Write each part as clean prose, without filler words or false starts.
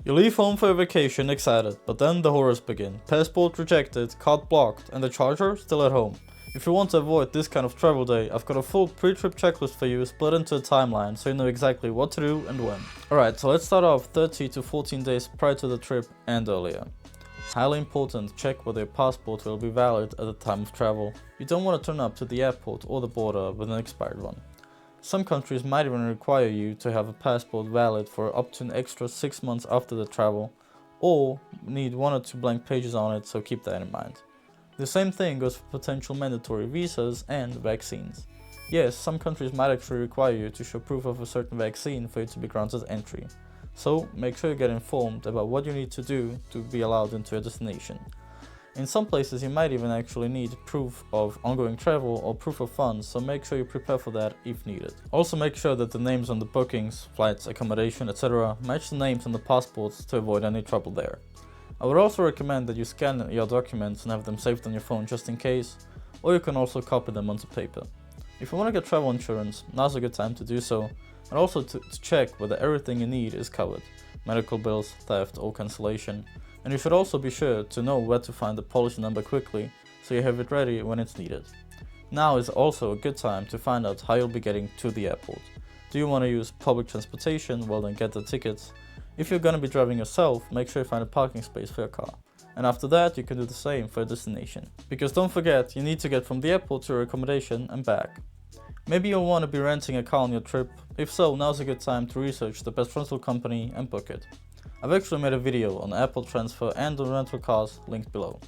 You leave home for your vacation excited, but then the horrors begin. Passport rejected, card blocked, and the charger still at home. If you want to avoid this kind of travel day, I've got a full pre-trip checklist for you split into a timeline so you know exactly what to do and when. Alright, so let's start off 30 to 14 days prior to the trip and earlier. Highly important, check whether your passport will be valid at the time of travel. You don't want to turn up to the airport or the border with an expired one. Some countries might even require you to have a passport valid for up to an extra 6 months after the travel, or need 1 or 2 blank pages on it, so keep that in mind. The same thing goes for potential mandatory visas and vaccines. Yes, some countries might actually require you to show proof of a certain vaccine for you to be granted entry, so make sure you get informed about what you need to do to be allowed into your destination. In some places you might even actually need proof of ongoing travel or proof of funds, so make sure you prepare for that if needed. Also make sure that the names on the bookings, flights, accommodation, etc. match the names on the passports to avoid any trouble there. I would also recommend that you scan your documents and have them saved on your phone just in case, or you can also copy them onto paper. If you want to get travel insurance, now's a good time to do so, and also to check whether everything you need is covered, medical bills, theft or cancellation. And you should also be sure to know where to find the policy number quickly, so you have it ready when it's needed. Now is also a good time to find out how you'll be getting to the airport. Do you want to use public transportation? Well then get the tickets. If you're gonna be driving yourself, make sure you find a parking space for your car. And after that you can do the same for your destination. Because don't forget, you need to get from the airport to your accommodation and back. Maybe you'll want to be renting a car on your trip. If so, now's a good time to research the best rental company and book it. I've actually made a video on airport transfer and on rental cars linked below.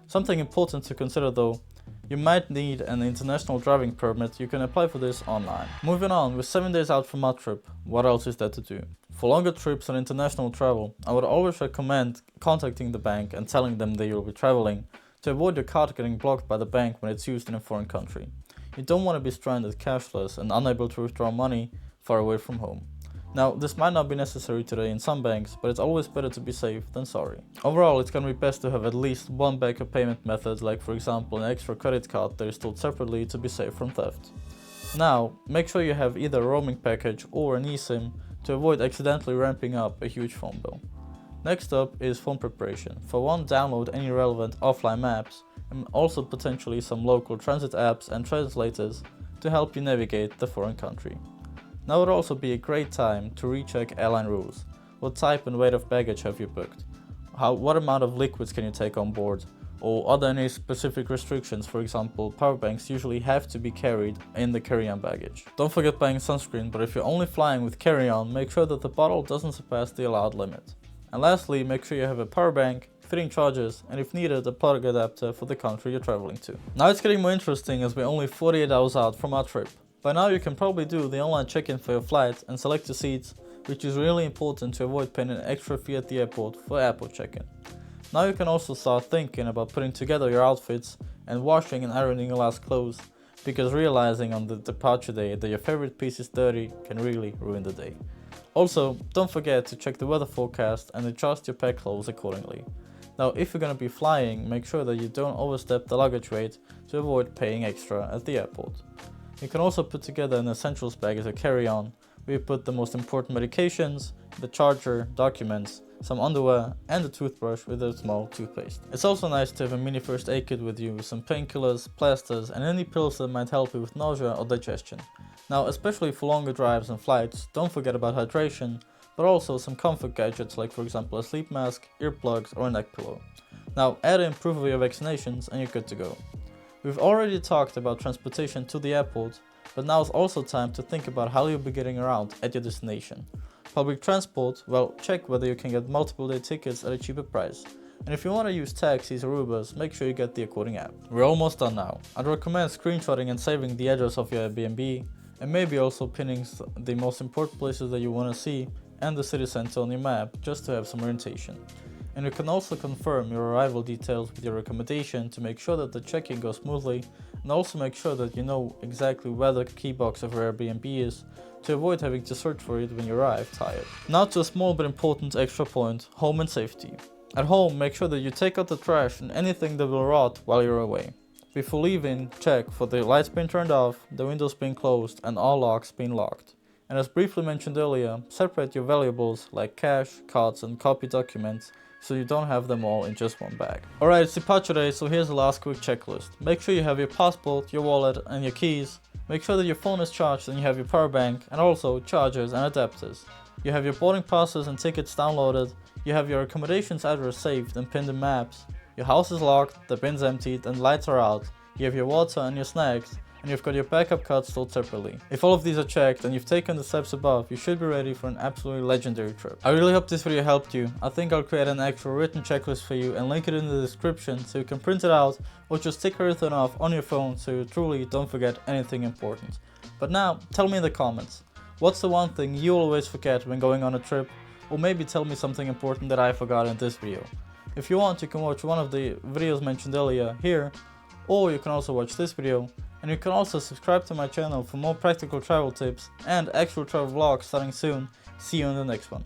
Something important to consider though, you might need an international driving permit. You can apply for this online. Moving on, with 7 days out from our trip, what else is there to do? For longer trips and international travel, I would always recommend contacting the bank and telling them that you'll be traveling to avoid your card getting blocked by the bank when it's used in a foreign country. You don't want to be stranded cashless and unable to withdraw money far away from home. Now, this might not be necessary today in some banks, but it's always better to be safe than sorry. Overall, it's gonna be best to have at least one backup payment method, like for example an extra credit card that is stored separately to be safe from theft. Now, make sure you have either a roaming package or an eSIM to avoid accidentally ramping up a huge phone bill. Next up is phone preparation. For one, download any relevant offline maps and also potentially some local transit apps and translators to help you navigate the foreign country. Now would also be a great time to recheck airline rules. What type and weight of baggage have you booked? What amount of liquids can you take on board? Or are there any specific restrictions? For example, power banks usually have to be carried in the carry-on baggage. Don't forget buying sunscreen, but if you're only flying with carry-on, make sure that the bottle doesn't surpass the allowed limit. And lastly, make sure you have a power bank, fitting chargers, and if needed, a plug adapter for the country you're traveling to. Now it's getting more interesting as we're only 48 hours out from our trip. By now you can probably do the online check-in for your flight and select your seats, which is really important to avoid paying an extra fee at the airport for airport check-in. Now you can also start thinking about putting together your outfits and washing and ironing your last clothes, because realizing on the departure day that your favorite piece is dirty can really ruin the day. Also, don't forget to check the weather forecast and adjust your pack clothes accordingly. Now if you're going to be flying, make sure that you don't overstep the luggage weight to avoid paying extra at the airport. You can also put together an essentials bag as a carry-on, where you put the most important medications, the charger, documents, some underwear, and a toothbrush with a small toothpaste. It's also nice to have a mini first aid kit with you with some painkillers, plasters, and any pills that might help you with nausea or digestion. Now, especially for longer drives and flights, don't forget about hydration, but also some comfort gadgets like for example a sleep mask, earplugs, or a neck pillow. Now, add in proof of your vaccinations and you're good to go. We've already talked about transportation to the airport, but now is also time to think about how you'll be getting around at your destination. Public transport, well, check whether you can get multiple day tickets at a cheaper price. And if you want to use taxis or Ubers, make sure you get the according app. We're almost done now. I'd recommend screenshotting and saving the address of your Airbnb, and maybe also pinning the most important places that you want to see and the city center on your map just to have some orientation. And you can also confirm your arrival details with your accommodation to make sure that the check-in goes smoothly, and also make sure that you know exactly where the key box of your Airbnb is to avoid having to search for it when you arrive tired. Now to a small but important extra point, home and safety. At home, make sure that you take out the trash and anything that will rot while you're away. Before leaving, check for the lights being turned off, the windows being closed, and all locks being locked. And as briefly mentioned earlier, separate your valuables like cash, cards and copy documents so you don't have them all in just one bag. Alright, it's Departure Day, so here's the last quick checklist. Make sure you have your passport, your wallet and your keys. Make sure that your phone is charged and you have your power bank and also chargers and adapters. You have your boarding passes and tickets downloaded. You have your accommodations address saved and pinned in maps. Your house is locked, the bin's emptied and lights are out. You have your water and your snacks. And you've got your backup cards stored separately. If all of these are checked and you've taken the steps above, you should be ready for an absolutely legendary trip. I really hope this video helped you. I think I'll create an actual written checklist for you and link it in the description so you can print it out or just tick everything off on your phone so you truly don't forget anything important. But now, tell me in the comments, what's the one thing you always forget when going on a trip? Or maybe tell me something important that I forgot in this video. If you want, you can watch one of the videos mentioned earlier here, or you can also watch this video. And you can also subscribe to my channel for more practical travel tips and actual travel vlogs starting soon. See you in the next one.